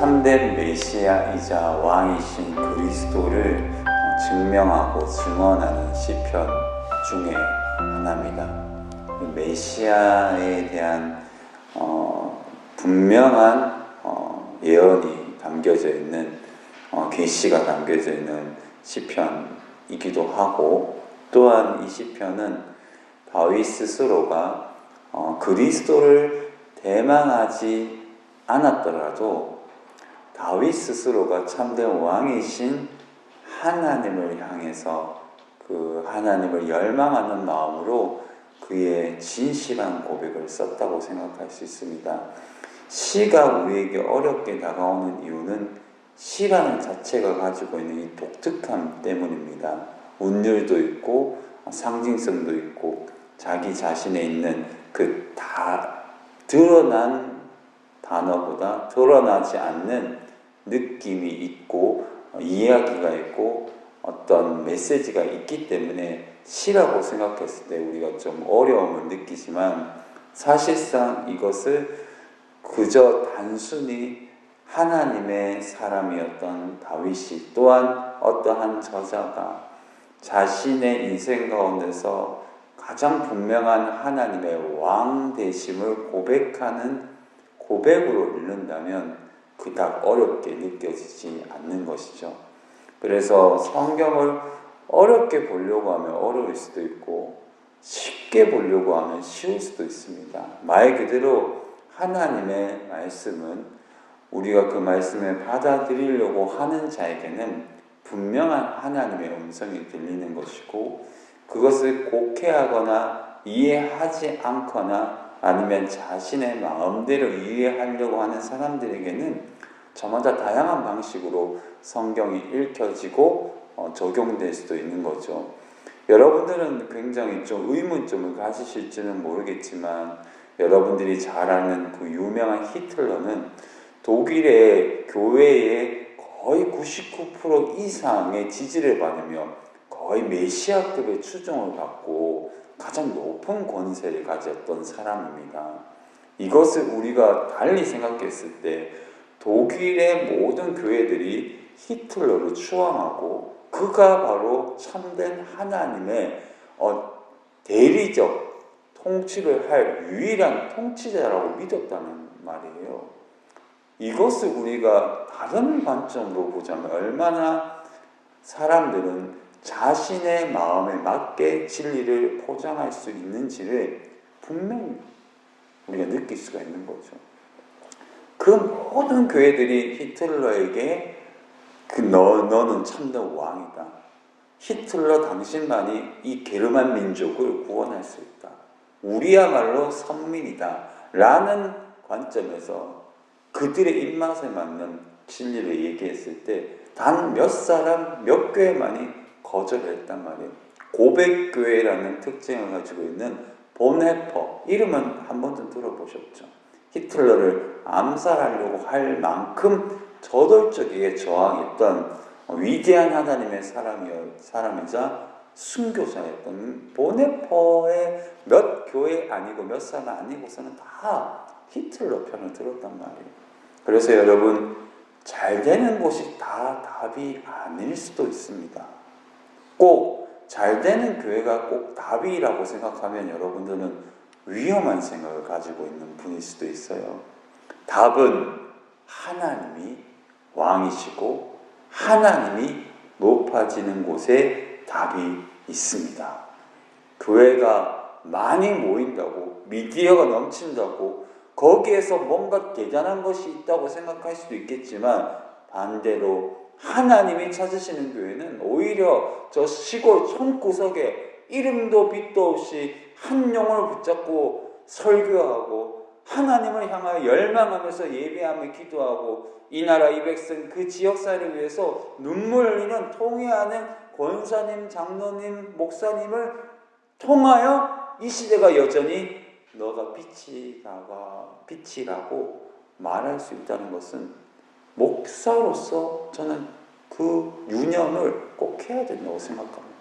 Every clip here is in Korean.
참된 메시아이자 왕이신 그리스도를 증명하고 증언하는 시편 중에 하나입니다. 메시아에 대한 분명한 예언이 담겨져 있는 계시가 담겨져 있는 시편이기도 하고, 또한 이 시편은 다윗 스스로가 그리스도를 대망하지 않았더라도 다윗 스스로가 참된 왕이신 하나님을 향해서 그 하나님을 열망하는 마음으로 그의 진실한 고백을 썼다고 생각할 수 있습니다. 시가 우리에게 어렵게 다가오는 이유는 시라는 자체가 가지고 있는 이 독특함 때문입니다. 운율도 있고 상징성도 있고 자기 자신에 있는 그 다 드러난 단어보다 드러나지 않는 느낌이 있고 이야기가 있고 어떤 메시지가 있기 때문에 시라고 생각했을 때 우리가 좀 어려움을 느끼지만, 사실상 이것을 그저 단순히 하나님의 사람이었던 다윗이 또한 어떠한 저자가 자신의 인생 가운데서 가장 분명한 하나님의 왕 되심을 고백하는 고백으로 읽는다면 그닥 어렵게 느껴지지 않는 것이죠. 그래서 성경을 어렵게 보려고 하면 어려울 수도 있고 쉽게 보려고 하면 쉬울 수도 있습니다. 말 그대로 하나님의 말씀은 우리가 그 말씀을 받아들이려고 하는 자에게는 분명한 하나님의 음성이 들리는 것이고, 그것을 곡해하거나 이해하지 않거나 아니면 자신의 마음대로 이해하려고 하는 사람들에게는 저마다 다양한 방식으로 성경이 읽혀지고 적용될 수도 있는 거죠. 여러분들은 굉장히 좀 의문점을 가지실지는 모르겠지만, 여러분들이 잘 아는 그 유명한 히틀러는 독일의 교회의 거의 99% 이상의 지지를 받으며 거의 메시아급의 추종을 받고 가장 높은 권세를 가졌던 사람입니다. 이것을 우리가 달리 생각했을 때 독일의 모든 교회들이 히틀러를 추앙하고 그가 바로 참된 하나님의 대리적 통치를 할 유일한 통치자라고 믿었다는 말이에요. 이것을 우리가 다른 관점으로 보자면 얼마나 사람들은 자신의 마음에 맞게 진리를 포장할 수 있는지를 분명히 우리가 느낄 수가 있는 거죠. 그 모든 교회들이 히틀러에게 너는 참된 왕이다. 히틀러 당신만이 이 게르만 민족을 구원할 수 있다. 우리야말로 선민이다. 라는 관점에서 그들의 입맛에 맞는 진리를 얘기했을 때 단 몇 사람, 몇 교회만이 거절했단 말이에요. 고백교회라는 특징을 가지고 있는 본헤퍼, 이름은 한 번도 들어보셨죠? 히틀러를 암살하려고 할 만큼 저돌적이게 저항했던 위대한 하나님의 사람이자 순교자였던 본헤퍼의 몇 교회 아니고 몇 사람 아니고서는 다 히틀러 편을 들었단 말이에요. 그래서 여러분, 잘 되는 곳이 다 답이 아닐 수도 있습니다. 꼭 잘 되는 교회가 꼭 답이라고 생각하면 여러분들은 위험한 생각을 가지고 있는 분일 수도 있어요. 답은 하나님이 왕이시고 하나님이 높아지는 곳에 답이 있습니다. 교회가 많이 모인다고, 미디어가 넘친다고 거기에서 뭔가 대단한 것이 있다고 생각할 수도 있겠지만, 반대로 하나님이 찾으시는 교회는 오히려 저 시골 손구석에 이름도 빛도 없이 한 영혼을 붙잡고 설교하고 하나님을 향하여 열망하면서 예배하며 기도하고 이 나라 이 백성 그 지역사회를 위해서 눈물 흘리는 통회하는 권사님, 장로님, 목사님을 통하여 이 시대가 여전히 너가 빛이라고 말할 수 있다는 것은 목사로서 저는 그 유념을 꼭 해야 된다고 생각합니다.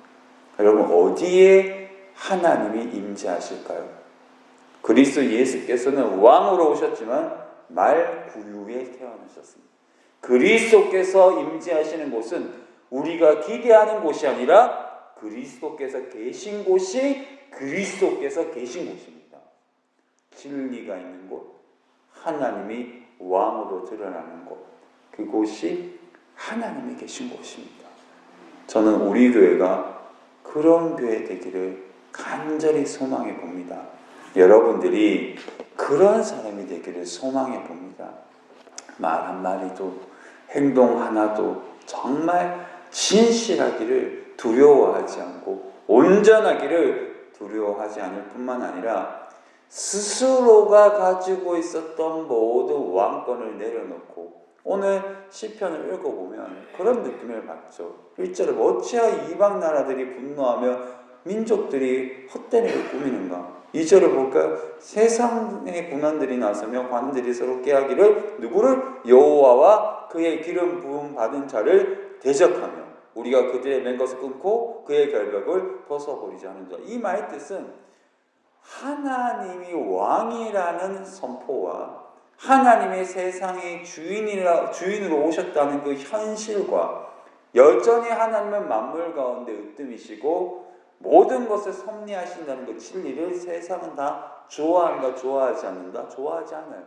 여러분, 어디에 하나님이 임재하실까요? 그리스도 예수께서는 왕으로 오셨지만 말구유에 태어나셨습니다. 그리스도께서 임재하시는 곳은 우리가 기대하는 곳이 아니라 그리스도께서 계신 곳이 그리스도께서 계신 곳입니다. 진리가 있는 곳, 하나님이 왕으로 드러나는 곳, 그곳이 하나님이 계신 곳입니다. 저는 우리 교회가 그런 교회 되기를 간절히 소망해 봅니다. 여러분들이 그런 사람이 되기를 소망해 봅니다. 말 한마디도 행동 하나도 정말 진실하기를 두려워하지 않고 온전하기를 두려워하지 않을 뿐만 아니라 스스로가 가지고 있었던 모든 왕권을 내려놓고 오늘 시편을 읽어보면 그런 느낌을 받죠. 1절에 어찌하여 이방 나라들이 분노하며 민족들이 헛된 일을 꾸미는가. 2절을 볼까요? 세상의 군왕들이 나서며 관들이 서로 깨하기를 누구를? 여호와와 그의 기름 부음 받은 자를 대적하며 우리가 그들의 맨 것을 끊고 그의 결벽을 벗어버리지 않은 자. 이 말의 뜻은 하나님이 왕이라는 선포와 하나님의 세상의 주인으로 오셨다는 그 현실과 여전히 하나님은 만물 가운데 으뜸이시고 모든 것을 섭리하신다는 그 진리를 세상은 다 좋아한가 좋아하지 않는다? 좋아하지 않아요.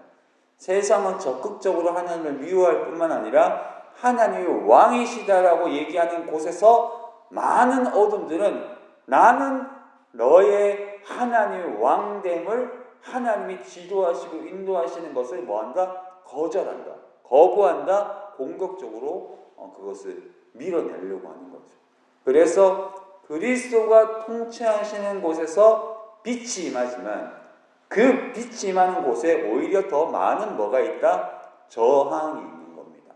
세상은 적극적으로 하나님을 미워할 뿐만 아니라 하나님이 왕이시다라고 얘기하는 곳에서 많은 어둠들은 나는 너의 하나님의 왕됨을 하나님이 지도하시고 인도하시는 것을 뭐한다? 거절한다. 거부한다. 공격적으로 그것을 밀어내려고 하는 거죠. 그래서 그리스도가 통치하시는 곳에서 빛이 임하지만 그 빛이 임하는 곳에 오히려 더 많은 뭐가 있다? 저항이 있는 겁니다.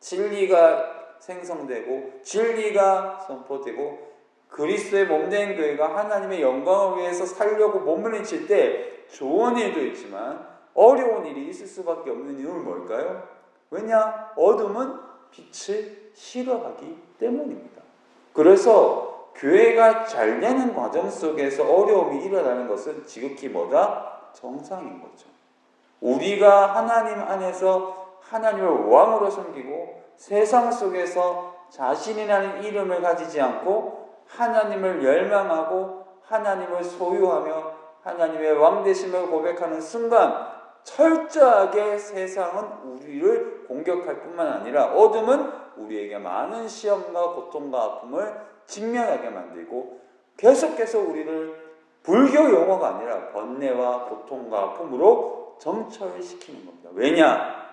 진리가 생성되고 진리가 선포되고 그리스도의 몸된 교회가 하나님의 영광을 위해서 살려고 몸부림칠 때 좋은 일도 있지만 어려운 일이 있을 수밖에 없는 이유는 뭘까요? 왜냐? 어둠은 빛을 싫어하기 때문입니다. 그래서 교회가 잘 되는 과정 속에서 어려움이 일어나는 것은 지극히 뭐다? 정상인 거죠. 우리가 하나님 안에서 하나님을 왕으로 섬기고 세상 속에서 자신이라는 이름을 가지지 않고 하나님을 열망하고 하나님을 소유하며 하나님의 왕되심을 고백하는 순간 철저하게 세상은 우리를 공격할 뿐만 아니라 어둠은 우리에게 많은 시험과 고통과 아픔을 직면하게 만들고 계속해서 우리를 불교 용어가 아니라 번뇌와 고통과 아픔으로 점철시키는 겁니다. 왜냐?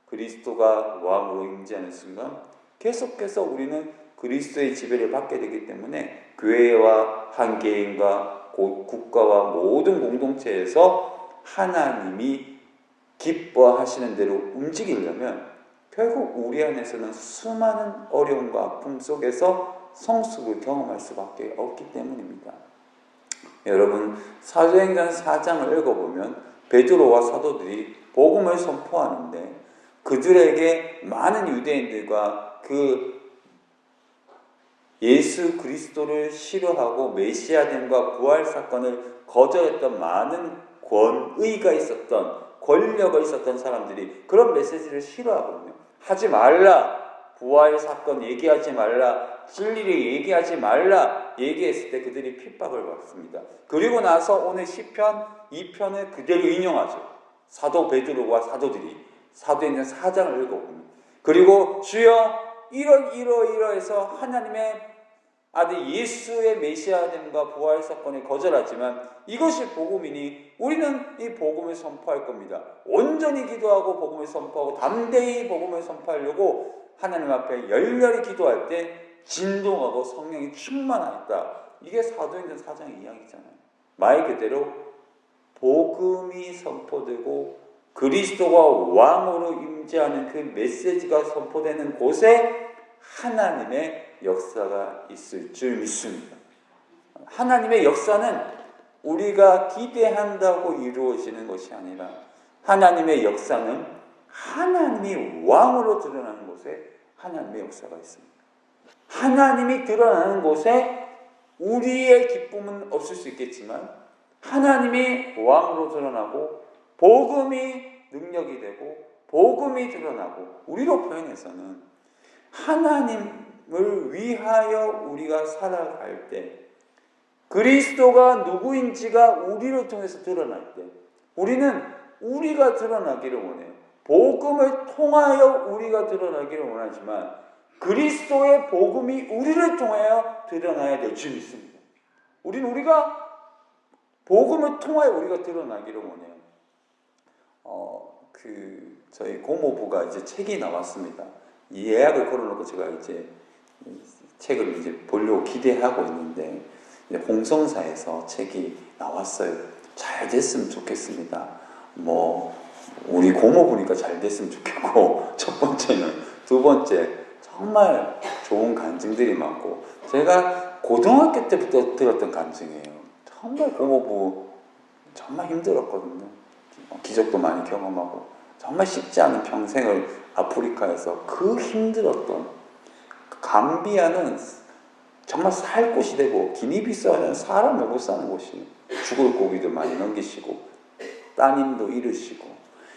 그리스도가 왕으로 임재하는 순간 계속해서 우리는 그리스도의 지배를 받게 되기 때문에 교회와 한 개인과 국가와 모든 공동체에서 하나님이 기뻐하시는 대로 움직이려면 결국 우리 안에서는 수많은 어려움과 아픔 속에서 성숙을 경험할 수밖에 없기 때문입니다. 여러분, 사도행전 4장을 읽어보면 베드로와 사도들이 복음을 선포하는데 그들에게 많은 유대인들과 그 예수 그리스도를 싫어하고 메시아됨과 부활 사건을 거절했던 많은 권위가 있었던 권력이 있었던 사람들이 그런 메시지를 싫어하거든요. 하지 말라. 부활 사건 얘기하지 말라. 진리를 얘기하지 말라. 얘기했을 때 그들이 핍박을 받습니다. 그리고 나서 오늘 시편 2편을 그대로 인용하죠. 사도 베드로와 사도들이 사도행전 4장을 읽어봅니다. 그리고 주여 이러해서 하나님의 아들 예수의 메시아됨과 부활 사건을 거절하지만 이것이 복음이니 우리는 이 복음을 선포할 겁니다. 온전히 기도하고 복음을 선포하고 담대히 복음을 선포하려고 하나님 앞에 열렬히 기도할 때 진동하고 성령이 충만하였다. 이게 사도행전 4장의 이야기잖아요. 말 그대로 복음이 선포되고 그리스도가 왕으로 임재하는 그 메시지가 선포되는 곳에 하나님의 역사가 있을 줄 믿습니다. 하나님의 역사는 우리가 기대한다고 이루어지는 것이 아니라 하나님의 역사는 하나님이 왕으로 드러나는 곳에 하나님의 역사가 있습니다. 하나님이 드러나는 곳에 우리의 기쁨은 없을 수 있겠지만 하나님이 왕으로 드러나고 복음이 능력이 되고 복음이 드러나고, 우리로 표현해서는 하나님을 위하여 우리가 살아갈 때, 그리스도가 누구인지가 우리를 통해서 드러날 때, 우리는 우리가 드러나기를 원해요. 복음을 통하여 우리가 드러나기를 원하지만 그리스도의 복음이 우리를 통하여 드러나야 될 줄 믿습니다. 우리가 복음을 통하여 우리가 드러나기를 원해요. 저희 고모부가 이제 책이 나왔습니다. 이 예약을 걸어놓고 제가 이제 책을 이제 보려고 기대하고 있는데, 이제 홍성사에서 책이 나왔어요. 잘 됐으면 좋겠습니다. 우리 고모부니까 잘 됐으면 좋겠고, 첫 번째는. 두 번째, 정말 좋은 간증들이 많고, 제가 고등학교 때부터 들었던 간증이에요. 정말 고모부 정말 힘들었거든요. 기적도 많이 경험하고 정말 쉽지 않은 평생을 아프리카에서 그 힘들었던, 감비아는 정말 살 곳이 되고 기니비스와는 사람을 못 사는 곳이에요. 죽을 고기도 많이 넘기시고 따님도 잃으시고,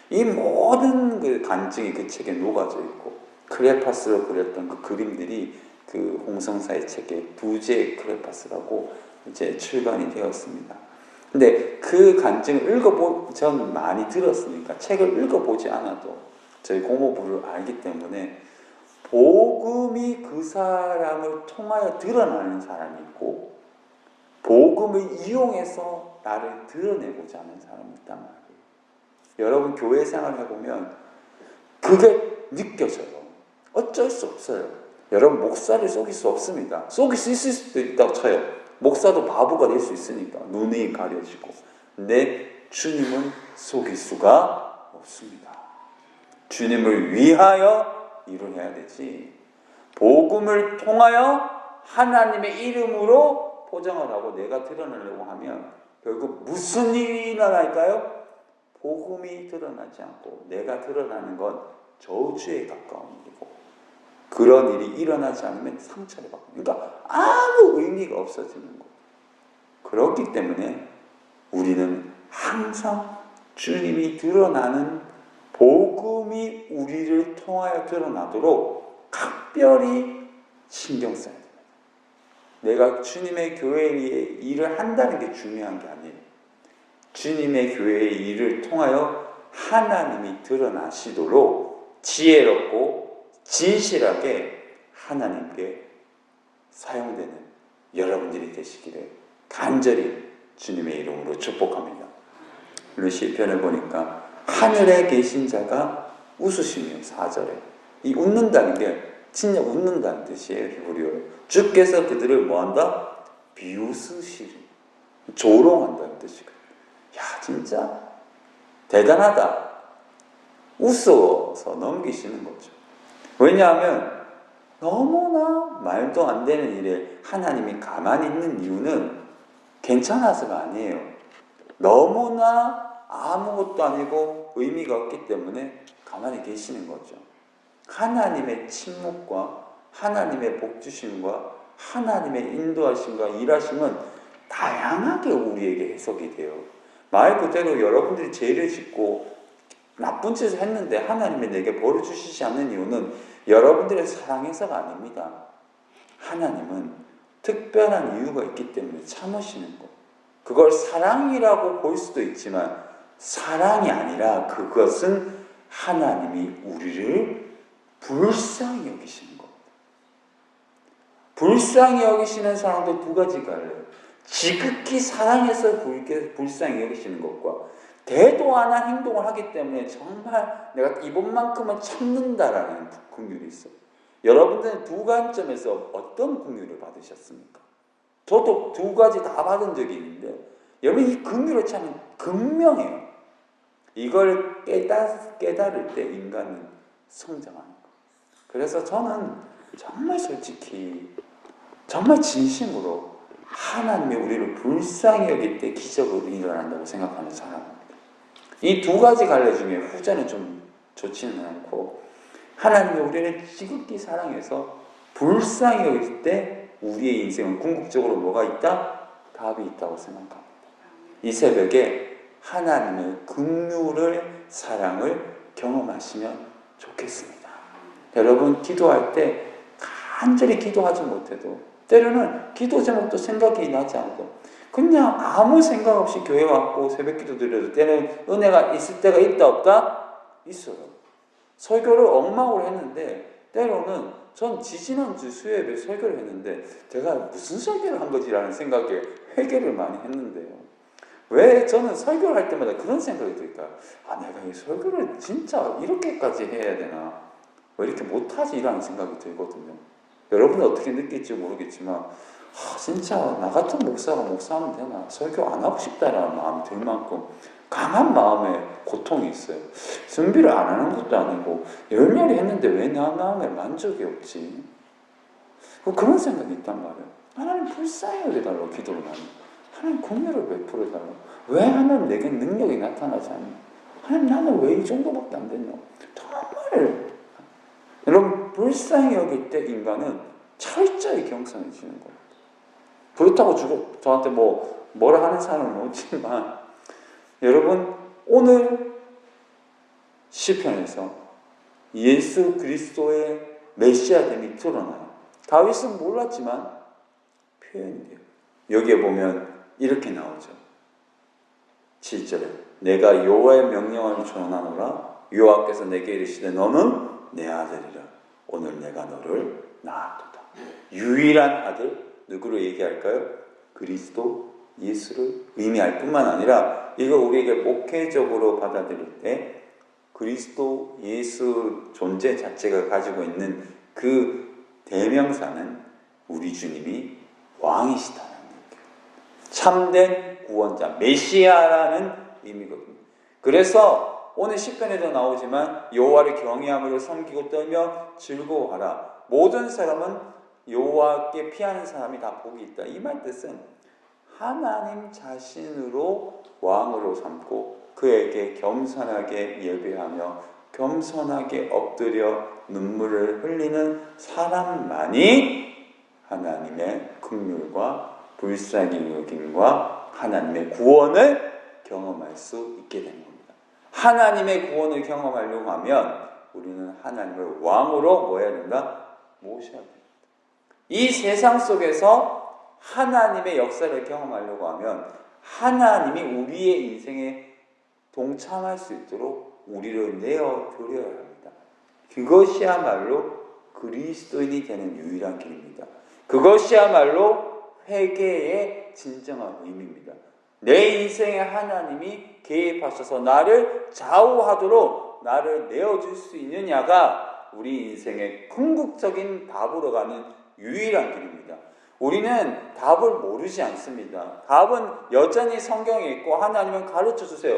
이 모든 그 간증이 그 책에 녹아져 있고, 크레파스로 그렸던 그 그림들이 그 홍성사의 책에 두제 크레파스라고 이제 출간이 되었습니다. 근데 그 간증을 전 많이 들었으니까 책을 읽어보지 않아도 저희 고모부를 알기 때문에, 복음이 그 사람을 통하여 드러나는 사람이 있고, 복음을 이용해서 나를 드러내고자 하는 사람이 있단 말이에요. 여러분 교회 생활을 해보면 그게 느껴져요. 어쩔 수 없어요. 여러분 목사를 속일 수 없습니다. 속일 수 있을 수도 있다고 쳐요. 목사도 바보가 될 수 있으니까, 눈이 가려지고. 근데 주님은 속일 수가 없습니다. 주님을 위하여 일을 해야 되지, 복음을 통하여 하나님의 이름으로 포장을 하고 내가 드러내려고 하면 결국 무슨 일이 일어날까요? 복음이 드러나지 않고 내가 드러나는 건 저주에 가까운 일이고, 그런 일이 일어나지 않으면 상처를 받고, 그러니까 아무 의미가 없어지는 거예요. 그렇기 때문에 우리는 항상 주님이 드러나는, 복음이 우리를 통하여 드러나도록 각별히 신경 써야 됩니다. 내가 주님의 교회에 일을 한다는 게 중요한 게 아니에요. 주님의 교회의 일을 통하여 하나님이 드러나시도록 지혜롭고 진실하게 하나님께 사용되는 여러분들이 되시기를 간절히 주님의 이름으로 축복합니다. 오늘 시편을 보니까 하늘에 계신 자가 웃으시며, 4절에 이 웃는다는 게 진짜 웃는다는 뜻이에요. 히브리어로 주께서 그들을 뭐한다? 비웃으시리, 조롱한다는 뜻이거든요. 야, 진짜 대단하다. 웃어서 넘기시는 거죠. 왜냐하면 너무나 말도 안 되는 일에 하나님이 가만히 있는 이유는 괜찮아서가 아니에요. 너무나 아무것도 아니고 의미가 없기 때문에 가만히 계시는 거죠. 하나님의 침묵과 하나님의 복주심과 하나님의 인도하심과 일하심은 다양하게 우리에게 해석이 돼요. 말 그대로 여러분들이 죄를 짓고 나쁜 짓을 했는데 하나님이 내게 벌을 주시지 않는 이유는 여러분들의 사랑해서가 아닙니다. 하나님은 특별한 이유가 있기 때문에 참으시는 것. 그걸 사랑이라고 볼 수도 있지만 사랑이 아니라 그것은 하나님이 우리를 불쌍히 여기시는 겁니다. 불쌍히 여기시는 사람도 두 가지가 있어요. 지극히 사랑해서 불쌍히 여기시는 것과 대도 않은 행동을 하기 때문에 정말 내가 이번만큼은 참는다라는 긍휼이 있어요. 여러분들은 두 관점에서 어떤 긍휼을 받으셨습니까? 저도 두 가지 다 받은 적이 있는데, 여러분 이 긍휼을 참 극명해요. 이걸 깨달을 때 인간은 성장하는 거예요. 그래서 저는 정말 솔직히 정말 진심으로 하나님이 우리를 불쌍히 여길 때 기적으로 일어난다고 생각하는 사람입니다. 이 두 가지 갈래 중에 후자는 좀 좋지는 않고, 하나님이 우리를 지극히 사랑해서 불쌍히 여길 때 우리의 인생은 궁극적으로 뭐가 있다? 답이 있다고 생각합니다. 이 새벽에 하나님의 긍휼을, 사랑을 경험하시면 좋겠습니다. 여러분 기도할 때 간절히 기도하지 못해도 때로는 기도 제목도 생각이 나지 않고 그냥 아무 생각 없이 교회 왔고 새벽 기도 드려도 때는 은혜가 있을 때가 있다 없다? 있어요. 설교를 엉망으로 했는데 때로는 전 지지난주 수요일에 설교를 했는데 제가 무슨 설교를 한 거지라는 생각에 회개를 많이 했는데요. 왜 저는 설교를 할 때마다 그런 생각이 들까? 내가 이 설교를 진짜 이렇게까지 해야 되나? 왜 이렇게 못하지? 이라는 생각이 들거든요. 여러분은 어떻게 느낄지 모르겠지만 진짜 나 같은 목사가 목사하면 되나? 설교 안 하고 싶다라는 마음이 들 만큼 강한 마음에 고통이 있어요. 준비를 안 하는 것도 아니고 열렬히 했는데 왜 내 마음에 만족이 없지? 그런 생각이 있단 말이에요. 하나님 불쌍히 여겨달라고 기도를 하는 하나님 공유를 베풀어달라고. 왜 하나님 내게 능력이 나타나지 않냐? 하나님 나는 왜 이 정도밖에 안 됐냐? 정말 여러분 불쌍히 여길 때 인간은 철저히 경성해지는 거예요. 그렇다고 저한테 뭐라 하는 사람은 없지만 여러분 오늘 시편에서 예수 그리스도의 메시아됨이 드러나요. 다윗은 몰랐지만 표현이 돼요. 여기에 보면 이렇게 나오죠. 7절에 내가 여호와의 명령을 전하노라 여호와께서 내게 이르시되 너는 내 아들이라 오늘 내가 너를 낳았도다. 유일한 아들 누구로 얘기할까요? 그리스도 예수를 의미할 뿐만 아니라 이거 우리에게 목회적으로 받아들일 때 그리스도 예수 존재 자체가 가지고 있는 그 대명사는 우리 주님이 왕이시다는 얘기예요. 참된 구원자 메시아라는 의미거든요. 그래서 오늘 시편에도 나오지만 여호와를 경외함으로 섬기고 떨며 즐거워하라. 모든 사람은 여호와께 피하는 사람이 다 복이 있다. 이 말 뜻은 하나님 자신으로 왕으로 삼고 그에게 겸손하게 예배하며 겸손하게 엎드려 눈물을 흘리는 사람만이 하나님의 긍휼과 불쌍히 여김과 하나님의 구원을 경험할 수 있게 되는 겁니다. 하나님의 구원을 경험하려고 하면 우리는 하나님을 왕으로 뭐 해야 된다? 모셔야 됩니다. 이 세상 속에서 하나님의 역사를 경험하려고 하면 하나님이 우리의 인생에 동참할 수 있도록 우리를 내어드려야 합니다. 그것이야말로 그리스도인이 되는 유일한 길입니다. 그것이야말로 회개의 진정한 의미입니다. 내 인생에 하나님이 개입하셔서 나를 좌우하도록 나를 내어줄 수 있느냐가 우리 인생의 궁극적인 답으로 가는 유일한 길입니다. 우리는 답을 모르지 않습니다. 답은 여전히 성경에 있고 하나님은 가르쳐 주세요.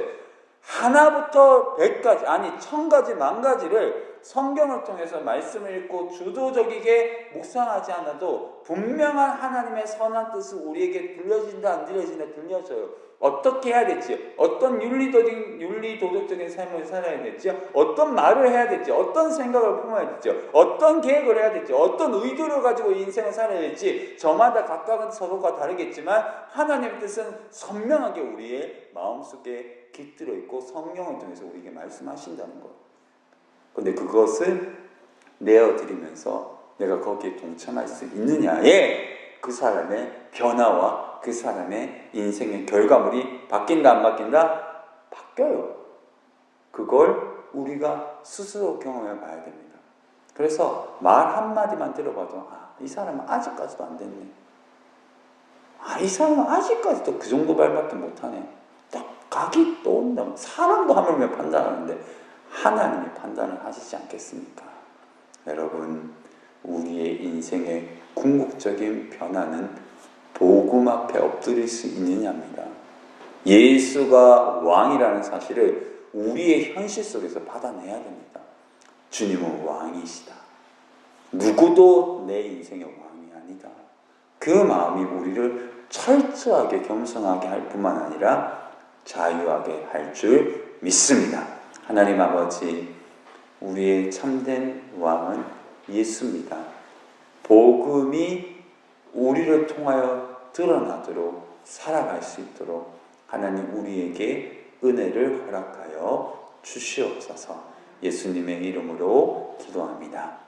하나부터 100가지 아니 1000가지 만가지를 성경을 통해서 말씀을 읽고 주도적이게 묵상하지 않아도 분명한 하나님의 선한 뜻을 우리에게 들려진다 안 들려진다 들려져요. 어떻게 해야 될지, 어떤 윤리도덕적인 삶을 살아야 될지, 어떤 말을 해야 될지, 어떤 생각을 품어야 될지, 어떤 계획을 해야 될지, 어떤 의도를 가지고 인생을 살아야 될지 저마다 각각은 서로가 다르겠지만 하나님의 뜻은 선명하게 우리의 마음속에 깃들어 있고 성령을 통해서 우리에게 말씀하신다는 것. 그런데 그것을 내어드리면서 내가 거기에 동참할 수 있느냐에 그 사람의 변화와 그 사람의 인생의 결과물이 바뀐다 안 바뀐다? 바뀌어요. 그걸 우리가 스스로 경험해 봐야 됩니다. 그래서 말 한마디만 들어봐도 이 사람은 아직까지도 안 됐네. 이 사람은 아직까지도 그 정도 말밖에 못하네. 딱 각이 또 온다. 사람도 하물며 판단하는데 하나님이 판단을 하시지 않겠습니까? 여러분, 우리의 인생의 궁극적인 변화는 복음 앞에 엎드릴 수 있느냐입니다. 예수가 왕이라는 사실을 우리의 현실 속에서 받아내야 됩니다. 주님은 왕이시다. 누구도 내 인생의 왕이 아니다. 그 마음이 우리를 철저하게 겸손하게 할 뿐만 아니라 자유하게 할 줄 믿습니다. 하나님 아버지, 우리의 참된 왕은 예수입니다. 복음이 우리를 통하여 드러나도록 살아갈 수 있도록 하나님 우리에게 은혜를 허락하여 주시옵소서. 예수님의 이름으로 기도합니다.